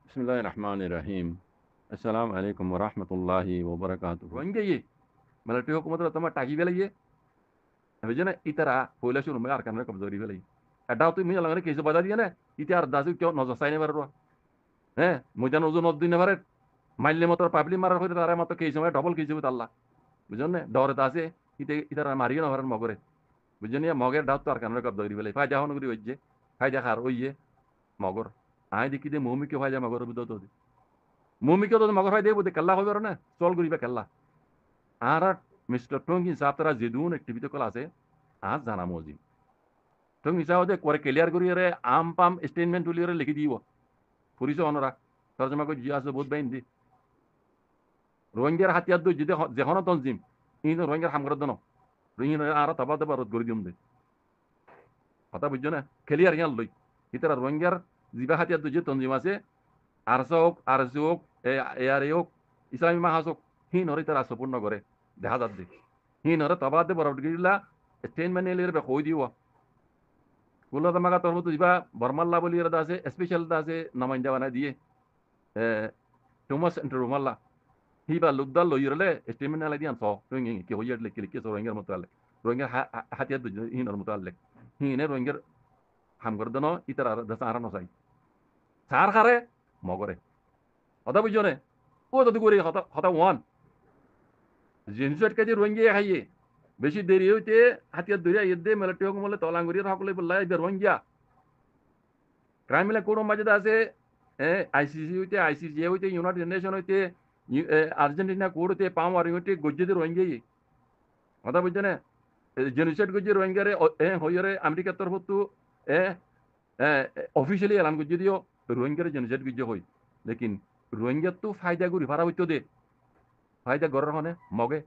बिस्मिल्लाहिर रहमानिर रहीम। अस्सलाम वालेकुम व रहमतुल्लाहि व बरकातुहू। ವಂಗೆ ಮಲಟಿ ಹುಕುಮತ ತಮ ಟಾಗಿ ಬೆಲಗೆ ಅವೆಜನ ಇತರ ಪೊಲ ಶುರು ಮೆ ಅರ್ಕನ ಕಬ್ಜರಿ ಬೆಲಗೆ ಅಡಾವ್ ತು ಮಿ ಲಂಗನೆ ಕೇಸ ಬದಾ ದಿಯನೆ ಇತಿ ಅರ್ দাসু ಕ್ಯೋ ನಜ ಸಾইನೆ ಬರರೋ হ্যাঁ মুজান ওজন দিনে পারে মাইলে মতো পাবলি মারার হইতে তারা মতো কেই সময় ডবল কেই তাল্লা বুঝছেন না ডরে আছে ইতারা মারিও না পারেন মগরে বুঝছেন মগের ডাউত তো আর কারণে কব্দ করি বেলে ফায়দা হন করি হইছে ফায়দা খার ওইয়ে মগর আই দেখি দে মুমিকে ফায়দা মগর বুঝতো তো মুমিকে তো মগর ফায়দা বুঝতে কাল্লা হবে না চল করিবে কাল্লা আর মিস্টার টঙ্গি সাহেব তারা যেদুন একটিভিতে কল আছে আজ জানা মজি টঙ্গি সাহেব দে করে ক্লিয়ার করিয়ে আম পাম স্টেটমেন্ট তুলিয়ে লিখি দিব পুলিশ অনরা তর্জমা করে জিয়া আছে বহুত বাইন দি রোহিঙ্গার হাতিয়ার দই যদি যেখানে তঞ্জিম ইন রোহিঙ্গার হামগর দন রোহিঙ্গা আর তাবা তাবা রদ করে দিম দে কথা বুঝছো না ক্লিয়ার ইয়ান লই ইতারা রোহিঙ্গার জিবা হাতিয়ার দই যে তঞ্জিম আছে আরসা হোক আরসি হোক এআরএ হোক ইসলামী মাহাজ হোক হি নরে তারা সম্পূর্ণ করে দেখা যাচ্ছে হি নরে তাবা দে বরফ গিলা স্টেটমেন্ট এলিয়ে বে কই দিব কুলো তামাকা তরফ তো জিবা বর্মাল্লা বলি এর আছে স্পেশাল আছে নামাইন্দা বানাই দিয়ে Thomas রুমাল্লা hiba ludda lo yirle estimen ala dian so ringi ki hoyer le ki so ringar mutalle ringar hatiya du hinor mutalle hine ringar ham gordano itara da sara no sai sar khare mogore oda bujone o to gori hata hata one জিনসেট কাজে রোহিঙ্গা খাইয়ে বেশি দেরি হইতে হাতিয়ার ধরে ইদে মেলাটি হোক মলে তলাঙ্গুরি সকলে বললা ইবে রোহিঙ্গা ক্রাইম মিলে কোন মাঝে আছে আইসিসি হইতে আইসিসি হইতে ইউনাইটেড নেশন হইতে আর্জেন্টিনা কোড়তে পাম আর হইতে গজ্জেদের রোহিঙ্গা কথা বুঝছে না জেনোসাইড গজ্জে রোহিঙ্গারে হইরে আমেরিকার তরফ তো অফিসিয়ালি এলান গজ্জে দিও রোহিঙ্গারে জেনোসাইড গজ্জে হই লেকিন রোহিঙ্গার তো ফায়দা করি ভাড়া হইতো দে ফায়দা গড়ের হনে মগে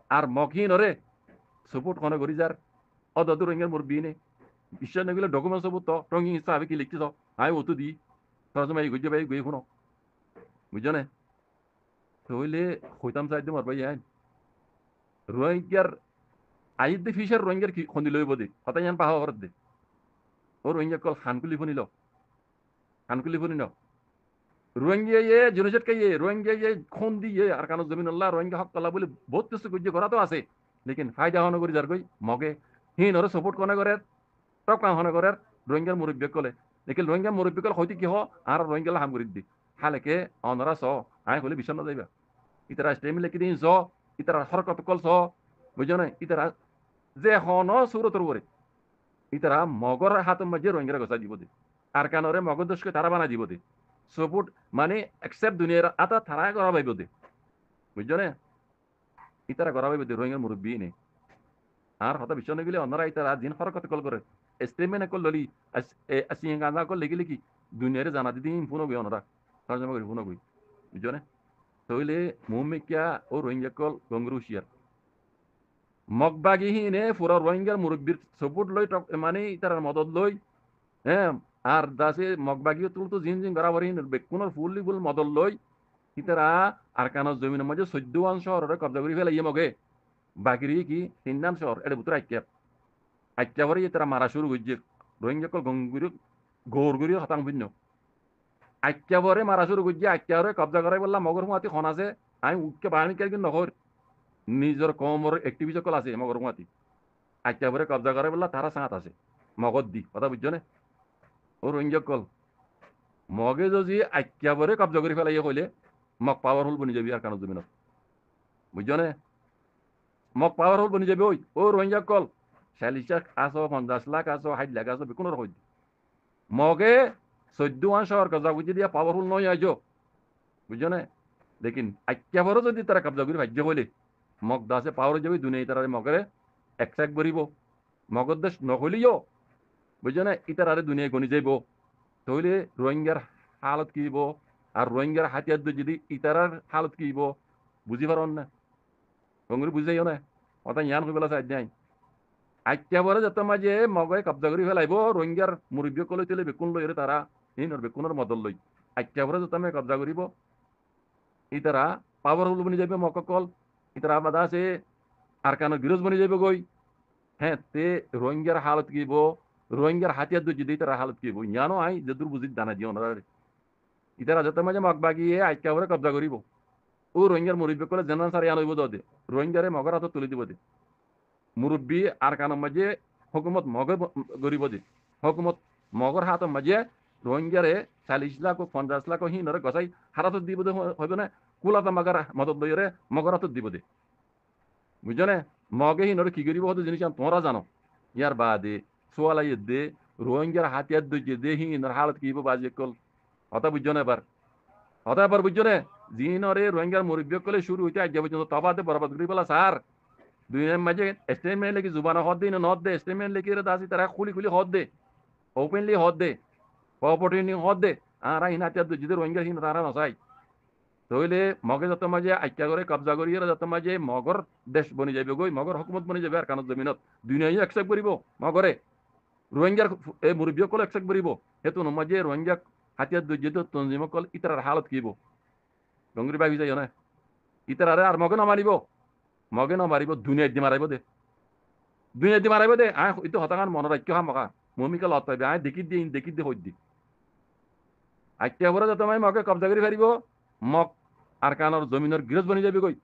আর মগহীন রে সাপোর্ট কনে করি যার অদত রোহিঙ্গার মোর বিনে বিশ্বাস নগলে ডকুমেন্টস সব তো টঙ্গি হিসাবে কি লিখতে আই ও তো দি তোর সময় গজ্জে ভাই গই শুনো বুঝছো না হইলে হইতাম চাই মার ভাই রোহিঙ্গার আইতে ফিশার রোহিঙ্গার কি খন্দি লইব দে হতাই জান পাহা হরত দে ও রোহিঙ্গা কল খানকুলি ফনিল খানকুলি ফনিল রোহিঙ্গা জেনোসাইড কাইয়ে রোহিঙ্গা খন্দি আর কানো জমিন আল্লাহ রোহিঙ্গা হক কলা বলে বহুত কিছু গজ্জে করা তো আছে লেকিন ফায়দা হন করি যার কই মগে হি নরে সাপোর্ট কনে করে টক কাম হনে করে রোহিঙ্গার মুরব্বী কলে লেকিন রোহিঙ্গা মুরব্বী কল হইতে কি হ আর রোহিঙ্গা হাম করি দি হালেকে অনরা স আই হলে বিষণ যাইবা ইতারা স্টেম লিখি দিন স ইতারা হরকত কল স বুঝছো না ইতারা যে হন সুরতর করে ইতারা মগর হাত মাঝে রোহিঙ্গা গসা দিব দে আর কানরে মগর দোষকে তারা বানা দিব দে সাপোর্ট মানে একসেপ্ট দুনিয়ার আতা তারা করা পাইব দে বুঝছো না ইতারা করা পাইব দে রোহিঙ্গার মুরব্বী নে আর হতা বিষণ গেলে অনরা ইতারা দিন হরকত কল করে স্টেটমেন্ট কল ললি আসিং গাঁজা কল লিখি লিখি দুনিয়ারে জানা দিদিন ফোন গই অনরা তর্জমা করি ফোন গই বুঝছো না তাহলে মুমিকিয়া ও রোহিঙ্গা কল গংরুশিয়ার মগবাগি হিনে পুরা রোহিঙ্গার মুরব্বীর সাপোর্ট লই মানে তার মদত লই হ্যাঁ আর দাসে মগবাগিও তুলতো জিন জিন গড়াবরি বেকুনের ফুললি ফুল মদত লই ইতারা আর কানোর জমিনের মাঝে 14 শহরের কব্জা করে ফেলাই মগে বাকিরি কি 3 শহর এটা ভিতরে আইক্যা ভরে তারা মারা শুরু করছে রোহিঙ্গা কল গঙ্গুরি গৌরগুরি হতাং ভিন্ন আইক্যা ভরে মারা শুরু করছে আইক্যা ভরে কব্জা করাই বললাম মগর হুয়াতি খন আছে আমি উঠকে বাহিনী কেন নহর নিজের কমর একটিভিটি কল আছে মগর হুয়াতি আইক্যা ভরে কব্জা করাই বললা তারা সাঁত আছে মগর দি কথা বুঝছো না ও রোহিঙ্গা কল মগে যদি আইক্যা ভরে কব্জা করে ফেলাই কইলে মগ পাওয়ারফুল বনি যাবি আর কানো জমিনত বুঝছো না মগ পাওয়ারফুল বনি যাবি ওই ও রোহিঙ্গা কল 40 লাখ আসো 50 লাখ আসো 60 লাখ আসো বেকুনের হই মগে 14 শহর কব্জা বুঝি দিয়া পাওয়ারফুল নয় আইজো বুঝছো না লেকিন আইক্যা ভরে যদি তারা কব্জা করে ভাজ্য হইলে মগ দাসে পাওয়ার যাবি দুনিয়া তারা মগরে একসাক বরিব মগর দেশ নহলিও বুঝছো না ইতারে দুনিয়া গনি যাইব তাহলে রোহিঙ্গার হালত কি হইব আর রোহিঙ্গার হাতিয়ার যদি ইতারার হালত কি হইব বুঝি পারন না গঙ্গুরি বুঝাইও না কথা ইয়ান হয়ে পেলা চাই নাই আইক্যা ভরে যত মাঝে মগে কব্জা করে ফেলাইব রোহিঙ্গার মুরব্বী কলে তুলে বেকুন লই তারা ইনর বেকুনের মদল লই আইক্যা ভরে যত আমি কব্জা করিব ইতারা পাওয়ারফুল বনি যাবে মককল ইতারা বাদা আছে আর কেন বিরোধ বনি যাবে গই হ্যাঁ তে রোহিঙ্গার হালত কি রোহিঙ্গার হাতিয়ার যদি তারা হালত কি ইয়ানো আই যেদুর বুঝি দানা দিও না ইতারা যত মাঝে মগ বাগিয়ে আইকা করে কব্জা করিব ও রোহিঙ্গার মুরব্বী করে জেনারেল সারি আনইব দে রোহিঙ্গারে মগর হাতত তুলি দিব দে মুরব্বী আর কানের মাঝে হুকুমত মগে গরিব দে হুকুমত মগর হাতের মাঝে রোহিঙ্গারে 40 লাখ 50 লাখ হিনরে গসাই হারাতত দিব দে হইবে না কুলাতা মাগার মদত লইরে মগর হাতত দিব দে বুঝছো মগে হিনরে কি করিব হতো জিনিস তোমরা জানো ইয়ার বাদে সোয়ালাই দে রোহিঙ্গার হাতিয়ার দইছে দে হিনর হালত কি বাজে কল হতা বুঝছো না এবার হতা এবার বুঝছো না জিনরে রোহিঙ্গার মুরব্বী কলে শুরু হইতে আজ পর্যন্ত তবাতে বরবাদ করি বলা স্যার দুই মাঝে স্টেটমেন্ট লেখি জুবানা হদ দে নদ দে স্টেটমেন্ট লেখি দাসি তারা খুলি খুলি হদ দে ওপেনলি হদ দে অপরচুনিটি হদ দে আর হিনা হাতিয়ার দইছে রোহিঙ্গা হিন তারা নসাই তইলে মগে যত মাঝে আজ্ঞা করে কবজা করি যত মাঝে মগর দেশ বনি যাবে গই মগর হকুমত বনি যাবে আর কানত জমিনত দুনিয়ায় একসেপ্ট করিব মগরে রোহিঙ্গার এই মুরব্বী কল একসেপ্ট করিব হেতু নমাজে রোহিঙ্গা হাতিয়ার দৈর্য তঞ্জিম কল ইতার হালত কিব ডঙ্গরি ভাবি যাই না ইতারে আর মগে নমারিব দুনিয়ায় দি মারাইব দে দুনিয়ায় দি মারাইব দে আয় ইতো হতাকান মনে রাখ্য হামকা মমিকা লত পাইবে আয় দেখি দি হই দি আজ্ঞা করে যত মাই মগে কবজা করি ফারিব মগ আর কানর জমিনের গৃহস্থ বনি যাবে কই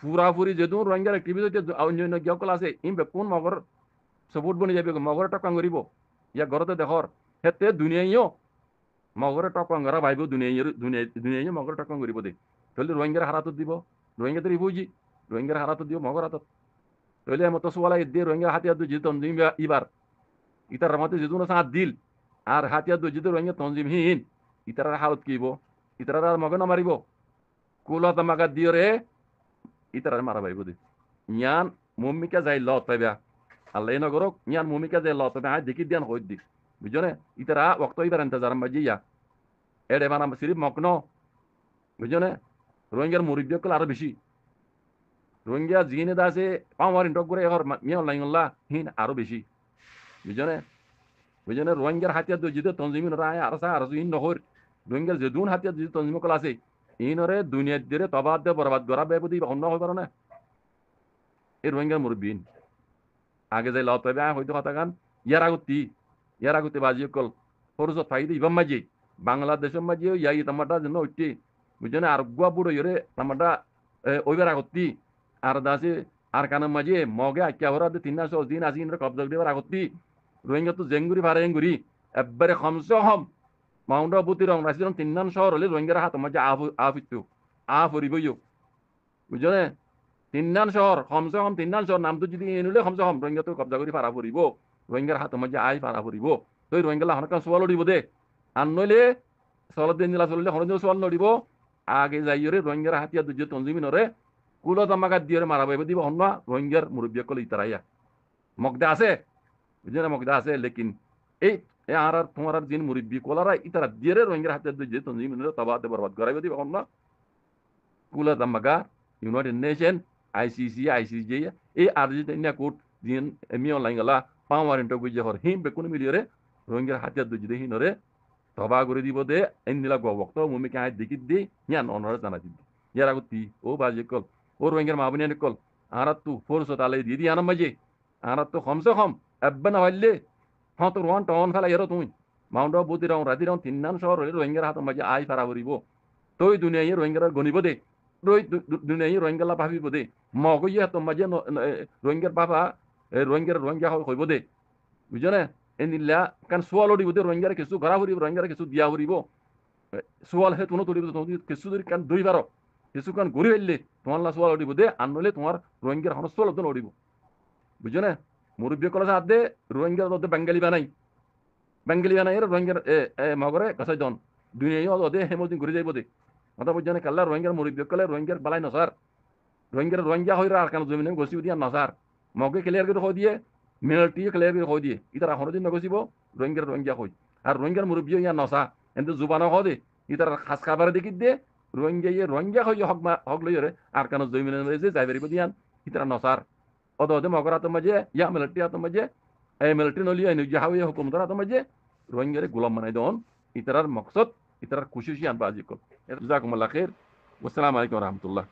পুরাপুরি যেহেতু রোহিঙ্গার এক্টিভিটি অন্য গিয়কল আছে ইমবে কোন মগর সপোর্ট বনি যাবে মগরে টকাং করিব ইয়া ঘরতে দেখর হেতে দুনিয়াইও মগরে টকাং করা ভাইব দুনিয়াই মগরে টকাং করিব দে তাহলে রোহিঙ্গার হারাতত দিব রোহিঙ্গা তো বুঝি রোহিঙ্গার হারাতত দিব মগর হাতত তাহলে মতো সোয়ালা দিয়ে রোহিঙ্গা হাতিয়ার দু যেহেতু তঞ্জিম ইবার ইতার মতে যেহেতু সাঁত দিল আর হাতিয়ার দু যেহেতু রোহিঙ্গা তঞ্জিম হিন ইতার হালত কিব ইতার আর মগে নমারিব কুলত মাগা দিও রে ইতার মারা পাইব দে ইয়ান মম্মিকা যাই লত পাইবা আল্লাহ নগরক ইয়ান মমিকা যাই লত পাইবা দেখি দিয়ান হই দি বুঝছো না ইতারা ওক্ত ইবার ইন্তজার মাজিয়া এডে বানা সিরিফ মকন বুঝছো না রোহিঙ্গার মুরব্বী কল আরো বেশি রোহিঙ্গা জিনে দাসে পাওয়ার ইন্টক করে এর মিয়াল লাইংলা হিন আরো বেশি বুঝছো না রোহিঙ্গার হাতিয়ার দু যেতে তঞ্জিমিন রায় আর সা আর ইন নহর রোহিঙ্গার যে দুন হাতিয়ার যে তঞ্জিম কল আছে ইনরে দুনিয়ার দিরে তবাদ দে বরবাদ করা বেবদি অন্য হই পারে না এই রোহিঙ্গার মুরব্বী আগে যাই লত পাইবে হয়তো কথা গান ইয়ার আগতে বাজি কল ফরজত ফাইদে ইবাম মাঝি বাংলাদেশের মাঝে ইয়াই তামাটা যেন ওইটি বুঝছো না আর গুয়া বুড়ো ইরে তামাটা ওইবার আগতি আর দাসে আর কানের মাঝে মগে আজ্ঞা ভরা 3 দিন আসি ইনরে কবজা দিবার আগতি রোহিঙ্গা তো জেঙ্গুরি ভারে এঙ্গুরি একবারে কমসে কম মাউন্ট আবুতি রং রাশি 3 শহর হলে রোহিঙ্গার হাত মাঝে আফিতু আফরিবইও বুঝছো না 3 শহর কমসে কম 3 শহর নাম তো যদি এনুলে কমসে কম রোহিঙ্গা তো কবজা করি পারা পড়িব রোহিঙ্গার হাত মাঝে আই পারা পড়িব তো রোহিঙ্গা হনকা সোয়াল দিব দে আর নইলে সলত দিন দিলা চললে হরদিন সোয়াল নড়িব আগে যাইরে রোহিঙ্গার হাতিয়া দুজ তঞ্জিমিনরে কুলত আমাকা দিয়ে মারা পাইব দিব অন্য রোহিঙ্গার মুরব্বী কল ইতারাইয়া মগদা আছে বুঝছো না মগদা আছে লেকিন এই আর তোমার আর জিন মুরব্বী কলারা ইতারা দিয়ে রোহিঙ্গার হাতিয়া দুজ তঞ্জিমিনরে তবাতে বরবাদ করাইব দিব অন্য কুলত আমাকা ইউনাইটেড নেশন ICC এই আর্জেন্টিনা কোর্ট জিন মিও লাইঙ্গালা পাওয়ার ইন্টক বুঝে হর হিম বেকুন মিলিয়রে রোহিঙ্গার হাতিয়ার দুজে হিনরে তবা করে দিব দে এনদিলা গবক্ত মুমিকে আয় দেখি দি ইয়ান অনরে জানা দিদি ইয়ার আগতি ও বাজে কল ও রোহিঙ্গার মাবনিয়ান কল আরাত তু ফোর্স তালে দিদি আনাম মাঝে আরাত তো কমসে কম এববে না হইলে হ্যাঁ তো রোহান টন ফেলা এরো তুমি মাউন্ট অফ বুতি রাউন রাতি রাউন 3 শহর হলে রোহিঙ্গার হাত মাঝে আই ফারা করিব তই দুনিয়ায় রোহিঙ্গার গনিব দে দুনিয়ায় রোহিঙ্গালা ভাবিব দে মগ ইয়ে হাত মাঝে রোহিঙ্গার বাবা রোহিঙ্গা হইব দে বুঝছো না এনিলা কারণ সোয়াল উঠিব দে রোহিঙ্গার কিছু ঘরা ফুরিব রোহিঙ্গার কিছু দিয়া ফুরিব সোয়াল হে তুনো তুলিব কিছু যদি কান দুই বারো কিছু কান ঘুরি ফেললে তোমার সোয়াল উঠিব দে আনলে তোমার রোহিঙ্গার হন সোয়াল তো উঠিব বুঝছো না মুরব্বী কলেজ হাত দে রোহিঙ্গার বেঙ্গালি বানাই রোহিঙ্গার মগরে কাছাই দন দুনিয়ায় ওদে হেমদিন ঘুরে যাইব দে কথা বুঝছো না কাল্লা রোহিঙ্গার মুরব্বী কলে রোহিঙ্গার বালাই নসার রোহিঙ্গা হইরা আর কান জমিনে গছি দিয়া নসার মগে ক্লিয়ার করে হই দিয়ে মিনালটি ক্লিয়ার করে হই দিয়ে ইতারা হরদিন নগছিব রোহিঙ্গা হই আর রোহিঙ্গার মুরব্বী ইয়া নসা এতে জুবানো হদে ইতার খাস খাবার দেখি দে রোহিঙ্গা হই হক লইরে আর কান জমিনে যে যাই পারিব দিয়ান ইতারা নসার অদে মগর হাত মাঝে ইয়া মিলিটারি হাত মাঝে এই মিলিটারি নলিয়া নিজ হাওয়ে হুকুমত হাত মাঝে রোহিঙ্গারে গোলাম বানাই দন ইতারার মকসদ ইতারার খুশি আনবা আজিকল জাজাকুমুল্লাহ খাইর ওয়াসসালামু আলাইকুম ওয়া রাহমাতুল্লাহ